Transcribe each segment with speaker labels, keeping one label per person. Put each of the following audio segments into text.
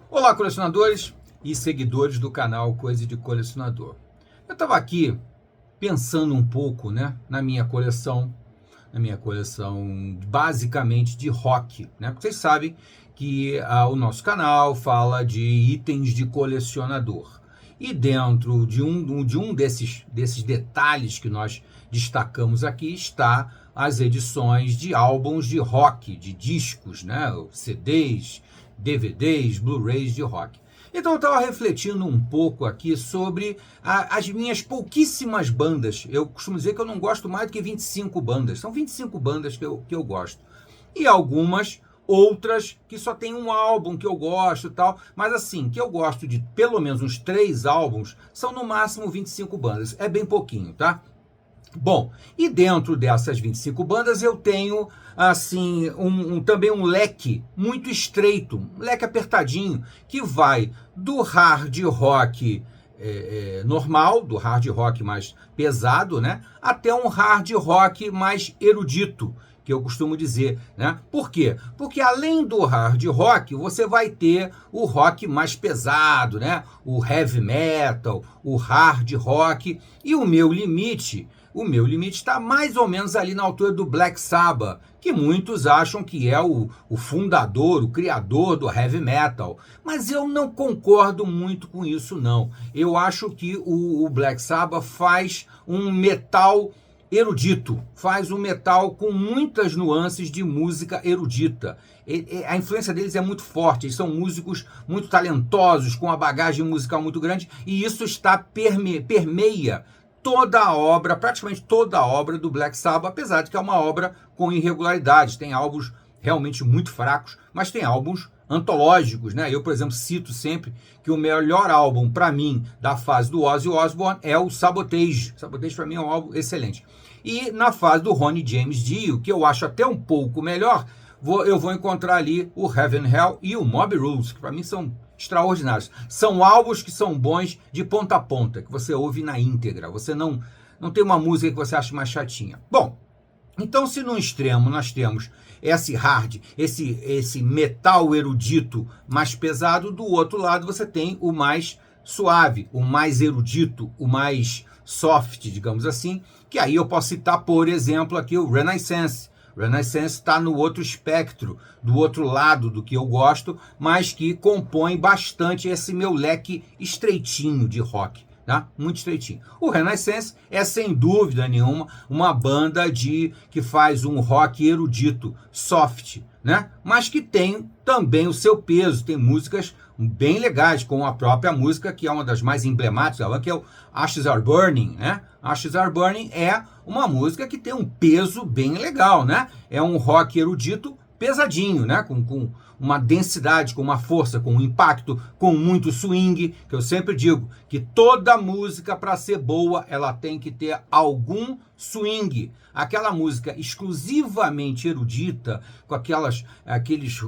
Speaker 1: Olá, colecionadores e seguidores do canal Coisa de Colecionador. Eu estava aqui pensando um pouco, na minha coleção basicamente de rock, Porque vocês sabem que o nosso canal fala de itens de colecionador. E dentro de um desses detalhes que nós destacamos aqui está as edições de álbuns de rock, de discos, CDs, DVDs, Blu-rays de rock. Então eu estava refletindo um pouco aqui sobre as minhas pouquíssimas bandas. Eu costumo dizer que eu não gosto mais do que 25 bandas. São 25 bandas que eu gosto. E algumas outras que só tem um álbum que eu gosto e tal. Mas assim, que eu gosto de pelo menos uns 3 álbuns, são no máximo 25 bandas. É bem pouquinho, tá? Bom, e dentro dessas 25 bandas eu tenho, assim, também um leque muito estreito, um leque apertadinho, que vai do hard rock normal, do hard rock mais pesado, até um hard rock mais erudito, que eu costumo dizer, Por quê? Porque além do hard rock, você vai ter o rock mais pesado, O heavy metal, o hard rock, e o meu limite está mais ou menos ali na altura do Black Sabbath, que muitos acham que é o fundador, o criador do heavy metal. Mas eu não concordo muito com isso, não. Eu acho que o Black Sabbath faz um metal erudito, faz um metal com muitas nuances de música erudita. A influência deles é muito forte, eles são músicos muito talentosos, com uma bagagem musical muito grande, e isso permeia toda a obra, praticamente toda a obra do Black Sabbath, apesar de que é uma obra com irregularidades, tem álbuns realmente muito fracos, mas tem álbuns antológicos, Eu, por exemplo, cito sempre que o melhor álbum para mim da fase do Ozzy Osbourne é o Sabotage. Sabotage para mim é um álbum excelente. E na fase do Ronnie James Dio, que eu acho até um pouco melhor, eu vou encontrar ali o Heaven and Hell e o Mob Rules, que para mim são extraordinários. São álbuns que são bons de ponta a ponta, que você ouve na íntegra. Você não tem uma música que você acha mais chatinha. Bom, então se no extremo nós temos esse hard, esse metal erudito mais pesado, do outro lado você tem o mais suave, o mais erudito, o mais soft, digamos assim, que aí eu posso citar, por exemplo, aqui o Renaissance. Renaissance está no outro espectro, do outro lado do que eu gosto, mas que compõe bastante esse meu leque estreitinho de rock, Muito estreitinho. O Renaissance é, sem dúvida nenhuma, uma banda que faz um rock erudito, soft, Mas que tem também o seu peso, tem músicas bem legais, como a própria música, que é uma das mais emblemáticas, que é o Ashes Are Burning, Ashes Are Burning é uma música que tem um peso bem legal, É um rock erudito pesadinho, com uma densidade, com uma força, com um impacto, com muito swing, que eu sempre digo que toda música, para ser boa, ela tem que ter algum swing. Aquela música exclusivamente erudita, com aqueles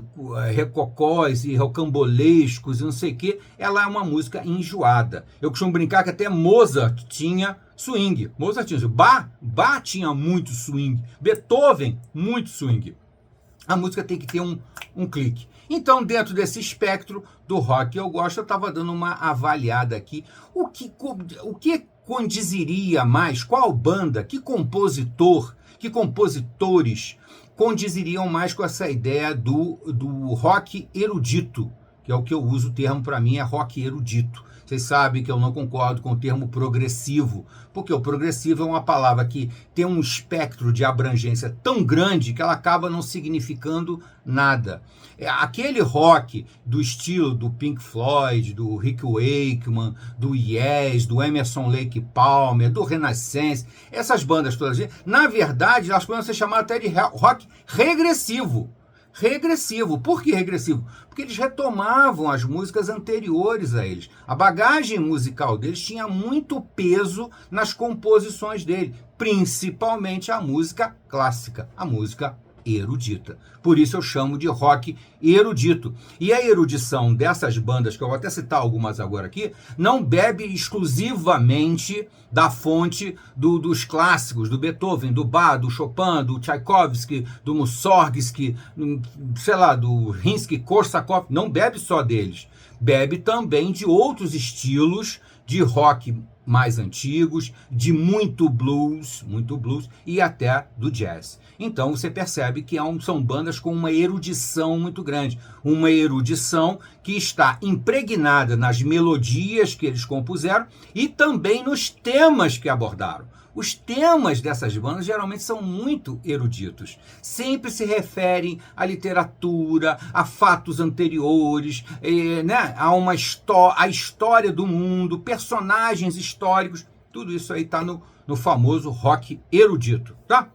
Speaker 1: recocós e rocambolescos e não sei o quê, ela é uma música enjoada. Eu costumo brincar que até Mozart tinha swing. Mozart tinha swing. Bach tinha muito swing. Beethoven, muito swing. A música tem que ter um clique. Então, dentro desse espectro do rock que eu gosto, eu estava dando uma avaliada aqui. O que condiziria mais? Qual banda, que compositor, que compositores condiziriam mais com essa ideia do rock erudito? Que é o que eu uso o termo, para mim, é rock erudito. Vocês sabem que eu não concordo com o termo progressivo, porque o progressivo é uma palavra que tem um espectro de abrangência tão grande que ela acaba não significando nada. Aquele rock do estilo do Pink Floyd, do Rick Wakeman, do Yes, do Emerson Lake Palmer, do Renaissance, essas bandas todas, na verdade, elas podem ser chamadas até de rock regressivo. Regressivo. Por que regressivo? Porque eles retomavam as músicas anteriores a eles. A bagagem musical deles tinha muito peso nas composições dele, principalmente a música clássica, a música erudita. Por isso eu chamo de rock erudito. E a erudição dessas bandas, que eu vou até citar algumas agora aqui, não bebe exclusivamente da fonte dos clássicos, do Beethoven, do Bach, do Chopin, do Tchaikovsky, do Mussorgsky, sei lá, do Rimsky-Korsakov. Não bebe só deles. Bebe também de outros estilos de rock mais antigos, de muito blues e até do jazz. Então você percebe que são bandas com uma erudição muito grande, uma erudição que está impregnada nas melodias que eles compuseram e também nos temas que abordaram. Os temas dessas bandas geralmente são muito eruditos. Sempre se referem à literatura, a fatos anteriores, né? A história do mundo, personagens históricos. Tudo isso aí está no famoso rock erudito, tá?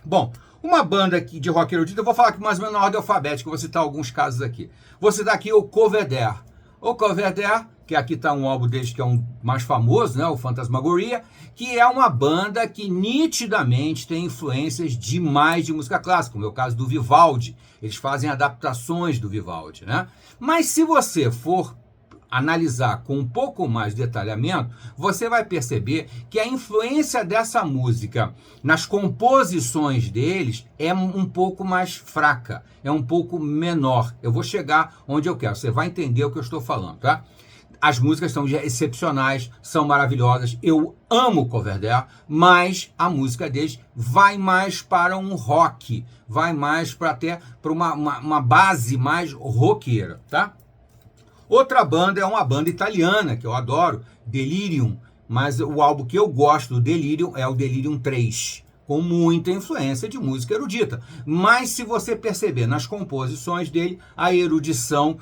Speaker 1: Bom, uma banda aqui de rock erudito, eu vou falar aqui mais ou menos na ordem alfabética, vou citar alguns casos aqui. Vou citar aqui o Coverdare. O Coverdare, que aqui está um álbum deles que é um mais famoso, né, o Phantasmagoria, que é uma banda que nitidamente tem influências demais de música clássica, como é o caso do Vivaldi. Eles fazem adaptações do Vivaldi, né? Mas se você for analisar com um pouco mais de detalhamento, você vai perceber que a influência dessa música nas composições deles é um pouco mais fraca, é um pouco menor. Eu vou chegar onde eu quero, você vai entender o que eu estou falando, tá? As músicas são excepcionais, são maravilhosas, eu amo o Coverdare, mas a música deles vai mais para um rock, vai mais para uma base mais roqueira, tá? Outra banda é uma banda italiana, que eu adoro, Delirium, mas o álbum que eu gosto do Delirium é o Delirium 3, com muita influência de música erudita. Mas se você perceber nas composições dele, a erudição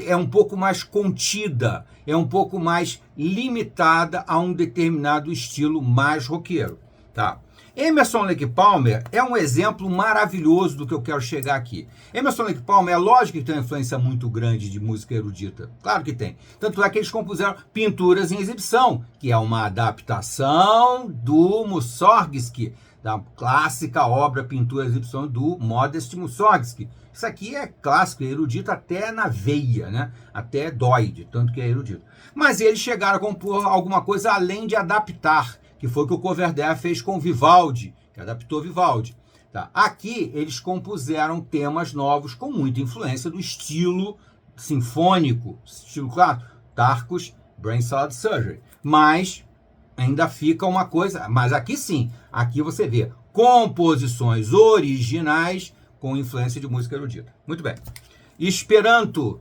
Speaker 1: é um pouco mais contida, é um pouco mais limitada a um determinado estilo mais roqueiro, tá? Emerson Lake Palmer é um exemplo maravilhoso do que eu quero chegar aqui. Emerson Lake Palmer, é lógico que tem uma influência muito grande de música erudita. Claro que tem. Tanto é que eles compuseram Pinturas em Exibição, que é uma adaptação do Mussorgsky, da clássica obra Pinturas em Exibição do Modest Mussorgsky. Isso aqui é clássico, é erudito até na veia, né? Até dói, de tanto que é erudito. Mas eles chegaram a compor alguma coisa além de adaptar, que foi o que o Coverdare fez com Vivaldi, que adaptou Vivaldi. Tá? Aqui eles compuseram temas novos com muita influência do estilo sinfônico, estilo clássico, Tarkus, Brain Salad Surgery. Mas ainda fica uma coisa, mas aqui sim, aqui você vê composições originais com influência de música erudita. Muito bem. Esperanto,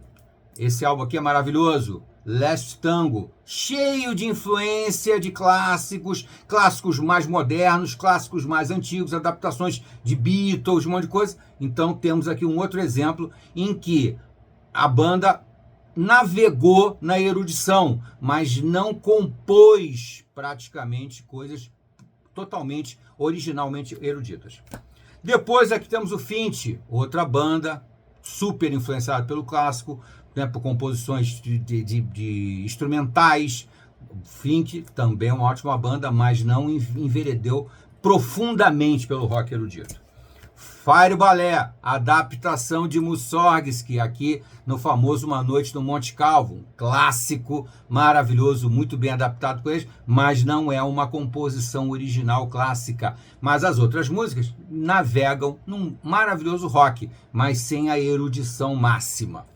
Speaker 1: esse álbum aqui é maravilhoso. Last Tango, cheio de influência de clássicos, clássicos mais modernos, clássicos mais antigos, adaptações de Beatles, um monte de coisa. Então temos aqui um outro exemplo em que a banda navegou na erudição, mas não compôs praticamente coisas totalmente, originalmente eruditas. Depois aqui temos o Finch, outra banda super influenciada pelo clássico, né, por composições de instrumentais. Fink também é uma ótima banda, mas não enveredou profundamente pelo rock erudito. Fire Ballet, adaptação de Mussorgsky, aqui no famoso Uma Noite no Monte Calvo, um clássico maravilhoso, muito bem adaptado por eles, mas não é uma composição original clássica. Mas as outras músicas navegam num maravilhoso rock, mas sem a erudição máxima.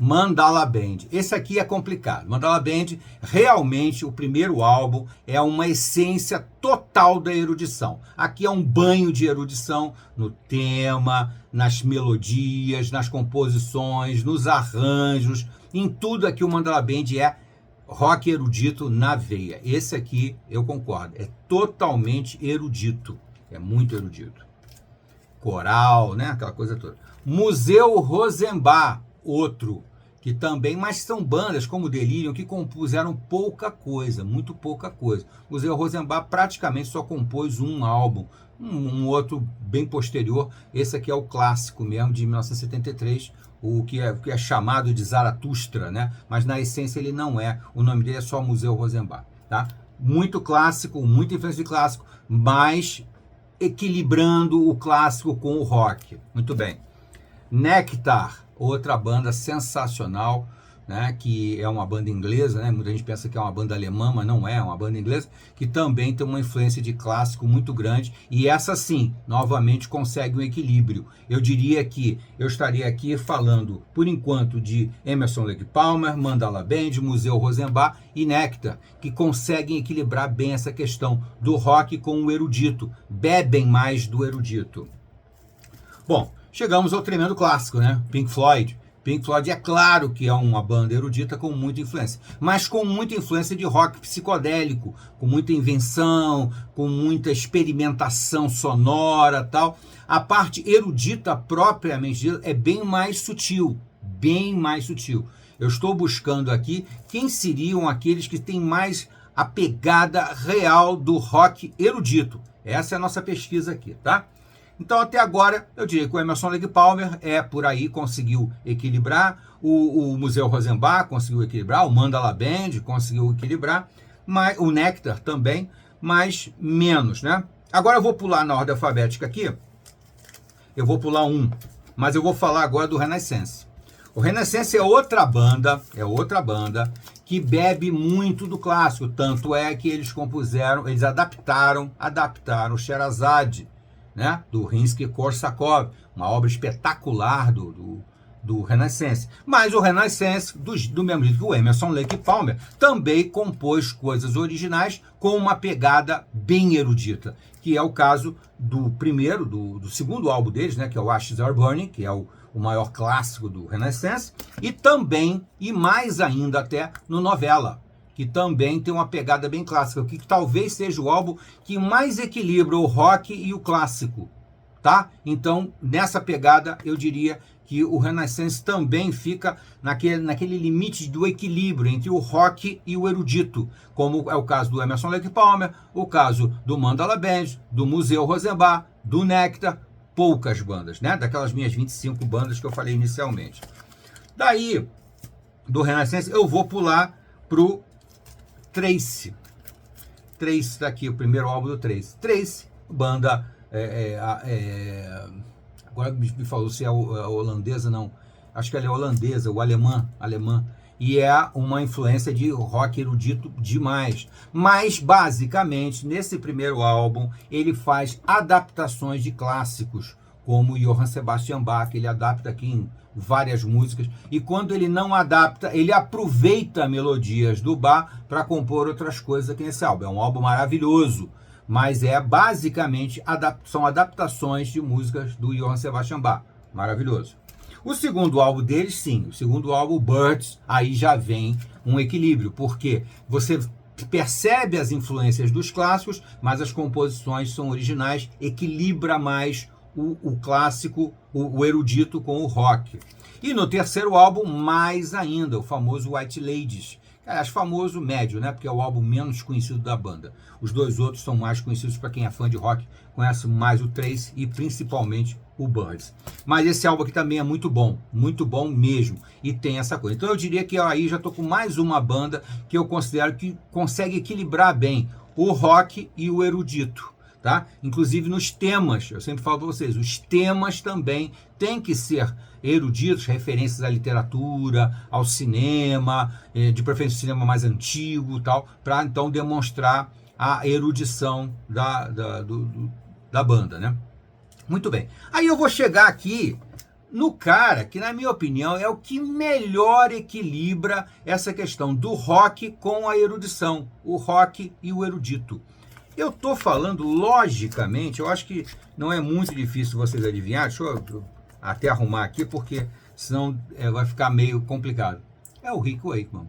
Speaker 1: Mandala Band. Esse aqui é complicado. Mandala Band, realmente, o primeiro álbum é uma essência total da erudição. Aqui é um banho de erudição no tema, nas melodias, nas composições, nos arranjos, em tudo aqui o Mandala Band é rock erudito na veia. Esse aqui, eu concordo, é totalmente erudito. É muito erudito. Coral, né? Aquela coisa toda. Museu Rosenbach, outro, que também, mas são bandas como Delirium que compuseram pouca coisa, muito pouca coisa. O Museu Rosenbach praticamente só compôs um álbum, um outro bem posterior. Esse aqui é o clássico mesmo, de 1973, o que é chamado de Zaratustra, né? Mas na essência ele não é, o nome dele é só Museu Rosenbach, tá? Muito clássico, muita influência de clássico, mas equilibrando o clássico com o rock. Muito bem. Nectar, outra banda sensacional, né, que é uma banda inglesa, né, muita gente pensa que é uma banda alemã, mas não é uma banda inglesa, que também tem uma influência de clássico muito grande, e essa sim, novamente consegue um equilíbrio. Eu diria que eu estaria aqui falando, por enquanto, de Emerson Lake Palmer, Mandala Band, Museu Rosenbach e Nectar, que conseguem equilibrar bem essa questão do rock com o erudito, bebem mais do erudito. Bom, chegamos ao tremendo clássico, né, Pink Floyd. Pink Floyd é claro que é uma banda erudita com muita influência, mas com muita influência de rock psicodélico, com muita invenção, com muita experimentação sonora, tal. A parte erudita propriamente dita é bem mais sutil, bem mais sutil. Eu estou buscando aqui quem seriam aqueles que têm mais a pegada real do rock erudito. Essa é a nossa pesquisa aqui, tá? Então, até agora, eu diria que o Emerson Lake Palmer por aí, conseguiu equilibrar, o Museu Rosenbach conseguiu equilibrar, o Mandala Band conseguiu equilibrar, mas, o Nectar também, mas menos, né? Agora eu vou pular na ordem alfabética aqui, eu vou pular mas eu vou falar agora do Renaissance. O Renaissance é outra banda que bebe muito do clássico, tanto é que eles adaptaram o Sherazade, né, do Rimsky-Korsakov, uma obra espetacular do Renaissance. Mas o Renaissance, do mesmo jeito que o Emerson Lake Palmer, também compôs coisas originais com uma pegada bem erudita, que é o caso do segundo álbum deles, né, que é o Ashes Are Burning, que é o maior clássico do Renaissance, e também, e mais ainda até, no Novella, que também tem uma pegada bem clássica, que talvez seja o álbum que mais equilibra o rock e o clássico, tá? Então, nessa pegada, eu diria que o Renaissance também fica naquele limite do equilíbrio entre o rock e o erudito, como é o caso do Emerson Lake Palmer, o caso do Mandala Band, do Museu Rosenbach, do Nectar, poucas bandas, né? Daquelas minhas 25 bandas que eu falei inicialmente. Daí, do Renaissance, eu vou pular pro Trace. Trace tá aqui, o primeiro álbum do Trace. Trace, banda agora me falou se é holandesa, não. Acho que ela é holandesa, ou alemã. E é uma influência de rock erudito demais. Mas, basicamente, nesse primeiro álbum, ele faz adaptações de clássicos, como Johann Sebastian Bach, ele adapta aqui em várias músicas, e quando ele não adapta, ele aproveita melodias do Bach para compor outras coisas aqui nesse álbum. É um álbum maravilhoso, mas basicamente são adaptações de músicas do Johann Sebastian Bach. Maravilhoso. O segundo álbum deles, sim, o segundo álbum, Birds, aí já vem um equilíbrio, porque você percebe as influências dos clássicos, mas as composições são originais, equilibra mais o clássico, o erudito com o rock. E no terceiro álbum, mais ainda, o famoso White Ladies. Aliás, famoso médio, né? Porque é o álbum menos conhecido da banda. Os dois outros são mais conhecidos para quem é fã de rock, conhece mais o Trace e principalmente o Birds. Mas esse álbum aqui também é muito bom mesmo, e tem essa coisa. Então eu diria que aí já estou com mais uma banda que eu considero que consegue equilibrar bem o rock e o erudito. Tá? Inclusive nos temas, eu sempre falo para vocês, os temas também têm que ser eruditos, referências à literatura, ao cinema, de preferência o cinema mais antigo, tal, para então demonstrar a erudição da banda, né? Muito bem. Aí eu vou chegar aqui no cara que, na minha opinião, é o que melhor equilibra essa questão do rock com a erudição, o rock e o erudito. Eu estou falando, logicamente, eu acho que não é muito difícil vocês adivinhar, deixa eu até arrumar aqui, porque senão vai ficar meio complicado. É o Rick Wakeman.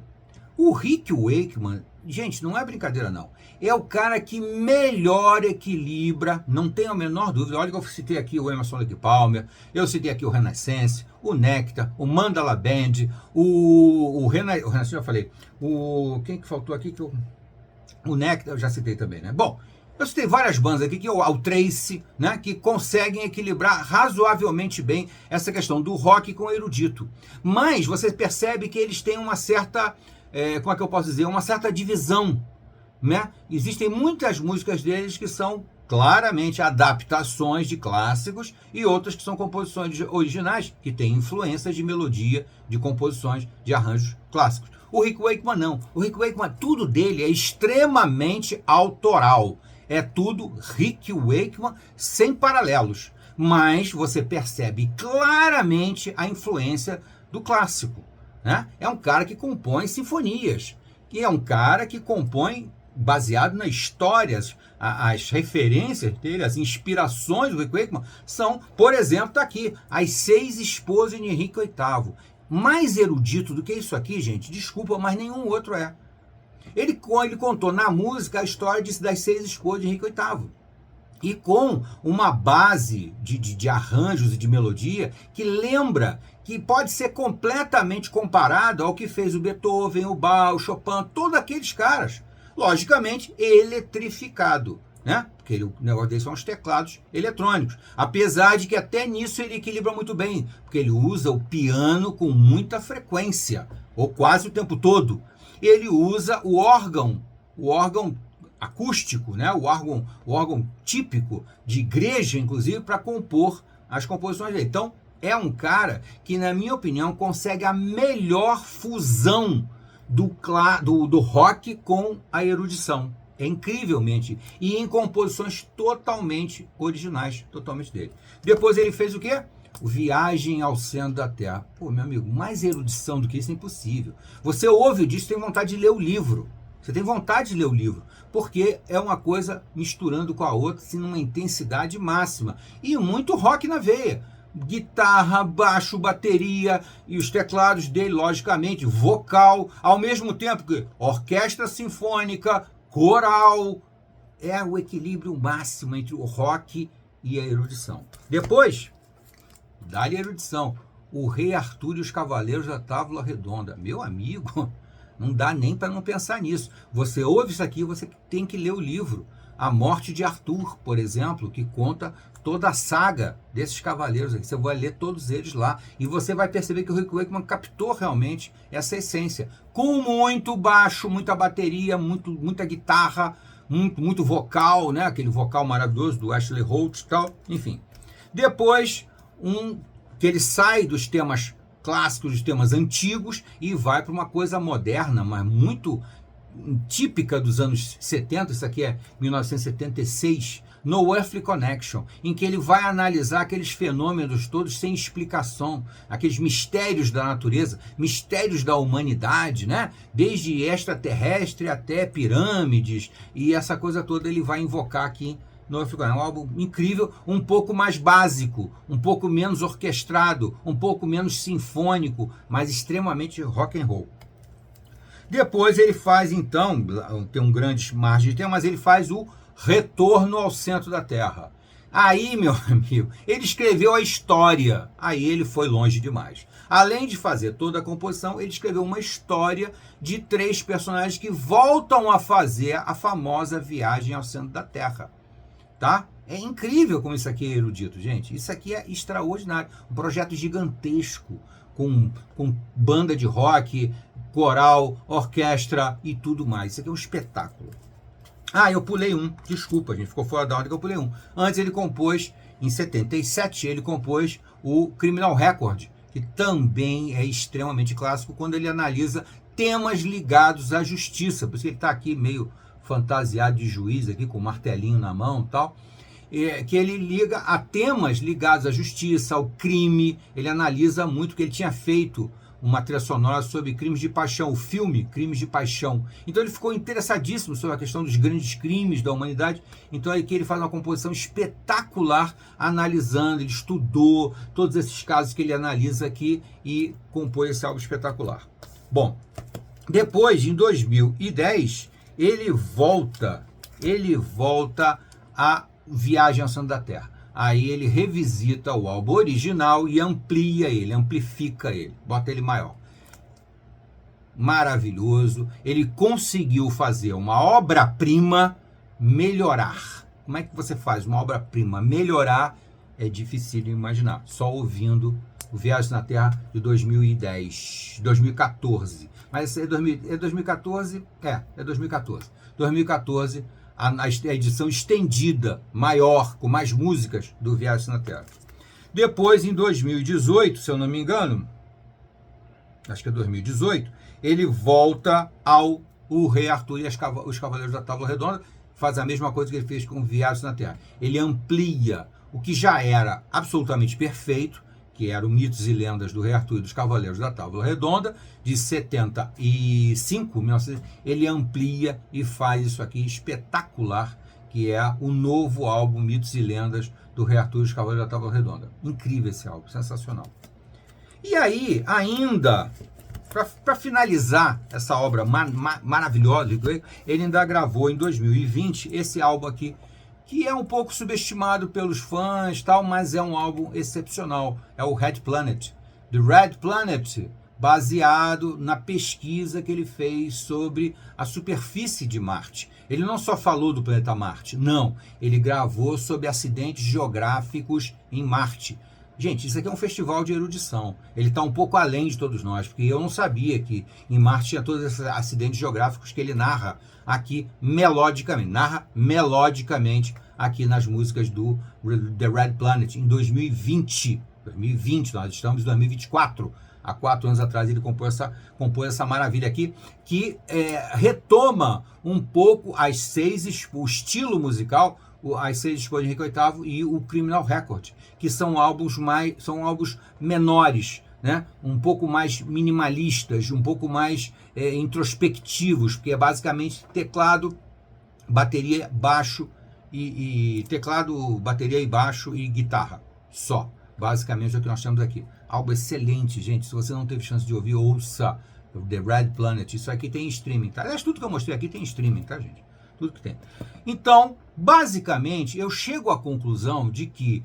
Speaker 1: O Rick Wakeman, gente, não é brincadeira não, é o cara que melhor equilibra, não tenho a menor dúvida. Olha que eu citei aqui o Emerson Lake Palmer, eu citei aqui o Renaissance, o Nectar, o Mandala Band, o Renaissance, já falei, quem que faltou aqui que eu... O Nectar eu já citei também, né? Bom, eu citei várias bandas aqui, que é o Trace, né? Que conseguem equilibrar razoavelmente bem essa questão do rock com o erudito. Mas você percebe que eles têm uma certa, como é que eu posso dizer? Uma certa divisão, né? Existem muitas músicas deles que são claramente adaptações de clássicos e outras que são composições originais, que têm influências de melodia, de composições, de arranjos clássicos. O Rick Wakeman não. O Rick Wakeman, tudo dele é extremamente autoral. É tudo Rick Wakeman sem paralelos. Mas você percebe claramente a influência do clássico, né? É um cara que compõe sinfonias, que é um cara que compõe baseado nas histórias, as referências dele, as inspirações do Rick Wakeman são, por exemplo, está aqui, As 6 Esposas de Henrique VIII. Mais erudito do que isso aqui, gente, desculpa, mas nenhum outro é. Ele contou na música a história das 6 esposas de Henrique VIII. E com uma base de arranjos e de melodia que lembra, que pode ser completamente comparado ao que fez o Beethoven, o Bach, o Chopin, todos aqueles caras. Logicamente, eletrificado, né? Porque o negócio dele são os teclados eletrônicos. Apesar de que até nisso ele equilibra muito bem, porque ele usa o piano com muita frequência, ou quase o tempo todo. Ele usa o órgão acústico, né? O órgão típico de igreja, inclusive, para compor as composições dele. Então, é um cara que, na minha opinião, consegue a melhor fusão do rock com a erudição. É incrivelmente. E em composições totalmente originais, totalmente dele. Depois ele fez o quê? O Viagem ao Centro da Terra. Pô, meu amigo, mais erudição do que isso é impossível. Você ouve disso, tem vontade de ler o livro. Você tem vontade de ler o livro, porque é uma coisa misturando com a outra, assim, numa intensidade máxima. E muito rock na veia. Guitarra, baixo, bateria e os teclados dele, logicamente, vocal, ao mesmo tempo que orquestra sinfônica, coral. É o equilíbrio máximo entre o rock e a erudição. Depois, dá-lhe erudição. O Rei Arthur e os Cavaleiros da Távola Redonda. Meu amigo, não dá nem para não pensar nisso. Você ouve isso aqui, você tem que ler o livro. A Morte de Arthur, por exemplo, que conta toda a saga desses cavaleiros. Você vai ler todos eles lá e você vai perceber que o Rick Wakeman captou realmente essa essência. Com muito baixo, muita bateria, muita guitarra, muito vocal, né? Aquele vocal maravilhoso do Ashley Holt e tal. Enfim. Depois, que ele sai dos temas clássicos, dos temas antigos e vai para uma coisa moderna, mas muito típica dos anos 70, isso aqui é 1976, No Earthly Connection, em que ele vai analisar aqueles fenômenos todos sem explicação, aqueles mistérios da natureza, mistérios da humanidade, né? Desde extraterrestre até pirâmides, e essa coisa toda ele vai invocar aqui no Earthly Connection. É um álbum incrível, um pouco mais básico, um pouco menos orquestrado, um pouco menos sinfônico, mas extremamente rock and roll. Depois ele faz, então, tem um grande margem de tempo, mas ele faz o Retorno ao Centro da Terra. Aí, meu amigo, ele escreveu a história. Aí ele foi longe demais. Além de fazer toda a composição, ele escreveu uma história de 3 personagens que voltam a fazer a famosa Viagem ao Centro da Terra. Tá? É incrível como isso aqui é erudito, gente. Isso aqui é extraordinário. Um projeto gigantesco, com banda de rock, coral, orquestra e tudo mais. Isso aqui é um espetáculo. Ah, eu pulei um. Desculpa, gente. Ficou fora da ordem que eu pulei um. Antes ele compôs, em 77, ele compôs o Criminal Record, que também é extremamente clássico quando ele analisa temas ligados à justiça. Por isso que ele está aqui meio fantasiado de juiz, aqui com o martelinho na mão e tal. Que ele liga a temas ligados à justiça, ao crime. Ele analisa muito, que ele tinha feito uma trilha sonora sobre crimes de paixão, o filme Crimes de Paixão. Então ele ficou interessadíssimo sobre a questão dos grandes crimes da humanidade. Então aqui ele faz uma composição espetacular, analisando, ele estudou todos esses casos que ele analisa aqui e compôs esse álbum espetacular. Bom, depois, em 2010, ele volta a Viagem ao Centro da Terra. Aí ele revisita o álbum original e amplia ele, amplifica ele, bota ele maior. Maravilhoso. Ele conseguiu fazer uma obra-prima melhorar. Como é que você faz uma obra-prima melhorar? É difícil de imaginar, só ouvindo o Viagem na Terra de 2014. Mas é 2014? É 2014. 2014, a edição estendida, maior, com mais músicas do Viagem na Terra. Depois, em 2018, se eu não me engano, acho que é 2018, ele volta ao O Rei Arthur e os Cavaleiros da Távola Redonda, faz a mesma coisa que ele fez com Viagens na Terra. Ele amplia o que já era absolutamente perfeito, que era o Mitos e Lendas do Rei Arthur e dos Cavaleiros da Távola Redonda, de 75, ele amplia e faz isso aqui espetacular, que é o novo álbum Mitos e Lendas do Rei Arthur e dos Cavaleiros da Távola Redonda. Incrível esse álbum, sensacional. E aí, ainda, para finalizar essa obra maravilhosa, ele ainda gravou em 2020 esse álbum aqui, que é um pouco subestimado pelos fãs, tal, mas é um álbum excepcional. É o Red Planet. The Red Planet, baseado na pesquisa que ele fez sobre a superfície de Marte. Ele não só falou do planeta Marte, não. Ele gravou sobre acidentes geográficos em Marte. Gente, isso aqui é um festival de erudição. Ele está um pouco além de todos nós, porque eu não sabia que em Marte tinha todos esses acidentes geográficos que ele narra aqui melodicamente. Narra melodicamente aqui nas músicas do The Red Planet em 2020. 2020, nós estamos em 2024. Há 4 anos atrás ele compôs essa maravilha aqui, que retoma um pouco o estilo musical, As 6 Esposas de Henrique VIII e o Criminal Record, que são álbuns menores, né? Um pouco mais minimalistas, um pouco mais introspectivos, porque é basicamente teclado, bateria, baixo teclado, bateria e baixo e guitarra, só. Basicamente é o que nós temos aqui. Álbum excelente, gente. Se você não teve chance de ouvir, ouça The Red Planet. Isso aqui tem streaming, tá? Aliás, tudo que eu mostrei aqui tem streaming, tá, gente? Tudo que tem. Então, basicamente, eu chego à conclusão de que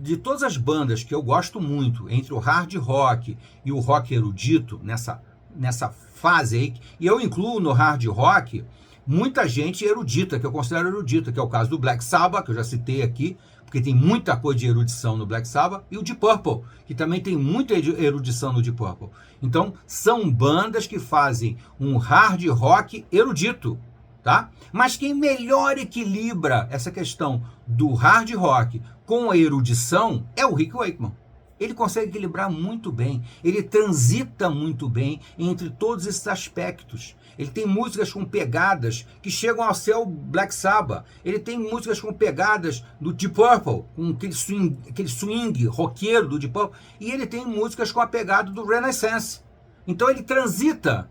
Speaker 1: de todas as bandas que eu gosto muito, entre o hard rock e o rock erudito, nessa fase aí, e eu incluo no hard rock muita gente erudita, que eu considero erudita, que é o caso do Black Sabbath, que eu já citei aqui, porque tem muita coisa de erudição no Black Sabbath, e o Deep Purple, que também tem muita erudição no Deep Purple. Então, são bandas que fazem um hard rock erudito, tá? Mas quem melhor equilibra essa questão do hard rock com a erudição é o Rick Wakeman. Ele consegue equilibrar muito bem, ele transita muito bem entre todos esses aspectos. Ele tem músicas com pegadas que chegam ao seu Black Sabbath. Ele tem músicas com pegadas do Deep Purple, com aquele swing roqueiro do Deep Purple. E ele tem músicas com a pegada do Renaissance. Então ele transita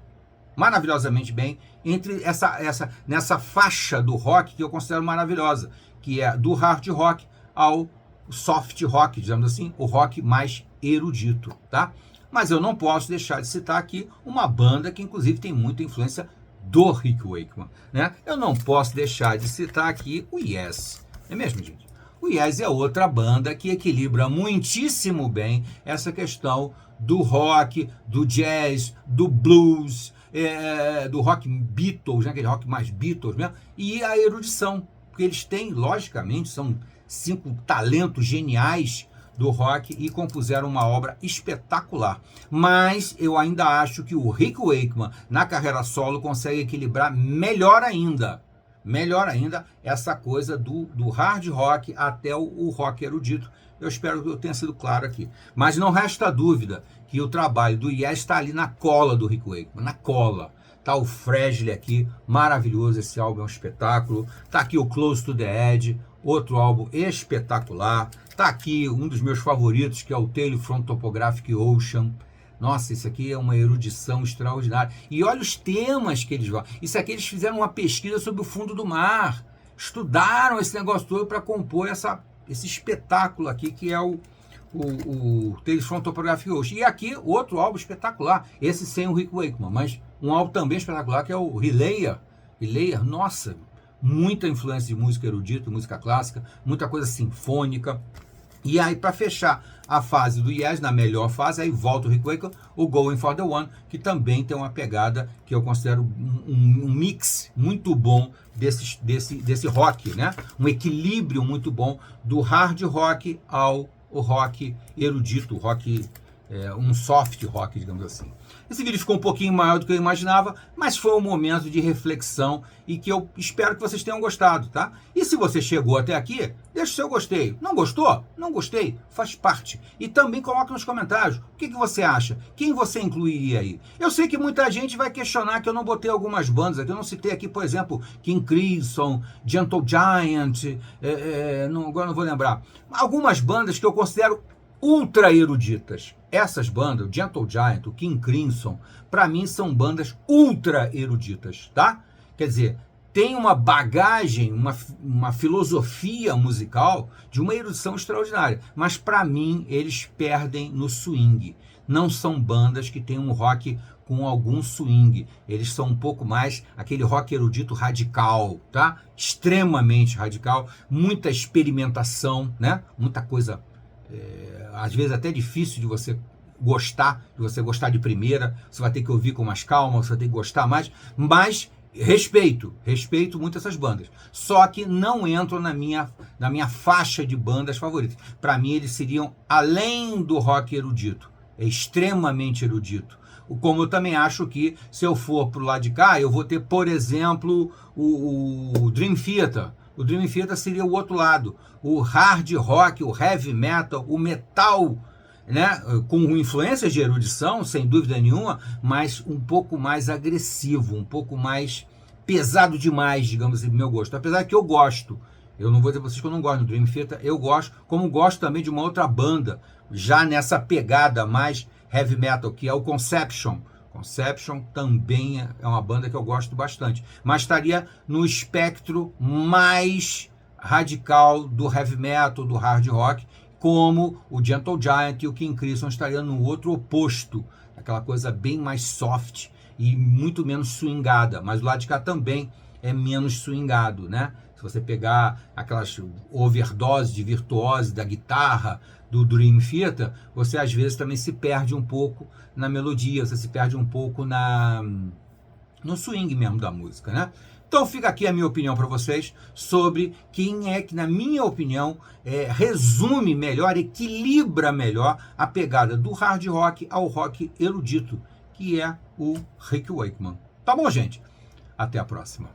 Speaker 1: maravilhosamente bem entre nessa faixa do rock que eu considero maravilhosa, que é do hard rock ao soft rock, digamos assim, o rock mais erudito, tá? Mas eu não posso deixar de citar aqui uma banda que inclusive tem muita influência do Rick Wakeman, né? Eu não posso deixar de citar aqui o Yes, não é mesmo, gente? O Yes é outra banda que equilibra muitíssimo bem essa questão do rock, do jazz, do blues, do rock Beatles, né? Aquele rock mais Beatles mesmo, e a erudição, porque eles têm, logicamente, são 5 talentos geniais do rock e compuseram uma obra espetacular. Mas eu ainda acho que o Rick Wakeman, na carreira solo, consegue equilibrar melhor ainda essa coisa do hard rock até o rock erudito. Eu espero que eu tenha sido claro aqui. Mas não resta dúvida que o trabalho do Yes está ali na cola do Rick Wakeman, na cola. Tá o Fragile aqui, maravilhoso, esse álbum é um espetáculo. Tá aqui o Close to the Edge, outro álbum espetacular. Tá aqui um dos meus favoritos, que é o Tale from Topographic Ocean. Nossa, isso aqui é uma erudição extraordinária. E olha os temas que eles vão. Isso aqui eles fizeram uma pesquisa sobre o fundo do mar. Estudaram esse negócio todo para compor esse espetáculo aqui, que é o Tales from Topographic Ocean. E aqui, outro álbum espetacular. Esse sem o Rick Wakeman, mas um álbum também espetacular, que é o Relayer. Nossa, muita influência de música erudita, música clássica, muita coisa sinfônica. E aí, para fechar a fase do Yes, na melhor fase, aí volta o Rick Wakeman, o Going for the One, que também tem uma pegada que eu considero um mix muito bom desse rock, né? Um equilíbrio muito bom do hard rock ao rock erudito, rock um soft rock, digamos assim. Esse vídeo ficou um pouquinho maior do que eu imaginava, mas foi um momento de reflexão e que eu espero que vocês tenham gostado, tá? E se você chegou até aqui, deixa o seu gostei. Não gostou? Não gostei, faz parte. E também coloque nos comentários o que você acha, quem você incluiria aí. Eu sei que muita gente vai questionar que eu não botei algumas bandas aqui, eu não citei aqui, por exemplo, King Crimson, Gentle Giant, agora não vou lembrar. Algumas bandas que eu considero ultra eruditas. Essas bandas, o Gentle Giant, o King Crimson, para mim são bandas ultra eruditas, tá? Quer dizer, tem uma bagagem, uma filosofia musical de uma erudição extraordinária, mas para mim eles perdem no swing. Não são bandas que têm um rock com algum swing, eles são um pouco mais aquele rock erudito radical, tá? Extremamente radical, muita experimentação, né? Muita coisa às vezes até difícil de você gostar de primeira, você vai ter que ouvir com mais calma, você vai ter que gostar mais, mas respeito muito essas bandas, só que não entram na minha faixa de bandas favoritas. Para mim eles seriam além do rock erudito, é extremamente erudito. Como eu também acho que se eu for pro lado de cá, eu vou ter, por exemplo, o Dream Theater. O Dream Theater seria o outro lado, o hard rock, o heavy metal, o metal, né, com influências de erudição, sem dúvida nenhuma, mas um pouco mais agressivo, um pouco mais pesado demais, digamos assim, do meu gosto. Apesar que eu gosto, eu não vou dizer para vocês que eu não gosto do Dream Theater, eu gosto, como gosto também de uma outra banda, já nessa pegada mais heavy metal, que é o Conception. Conception também é uma banda que eu gosto bastante, mas estaria no espectro mais radical do heavy metal, do hard rock, como o Gentle Giant e o King Crimson estariam no outro oposto, aquela coisa bem mais soft e muito menos swingada, mas o lado de cá também é menos swingado, né? Se você pegar aquelas overdoses de virtuose da guitarra do Dream Theater, você às vezes também se perde um pouco na melodia, você se perde um pouco no swing mesmo da música, né? Então fica aqui a minha opinião para vocês sobre quem é que, na minha opinião, resume melhor, equilibra melhor a pegada do hard rock ao rock erudito, que é o Rick Wakeman. Tá bom, gente? Até a próxima.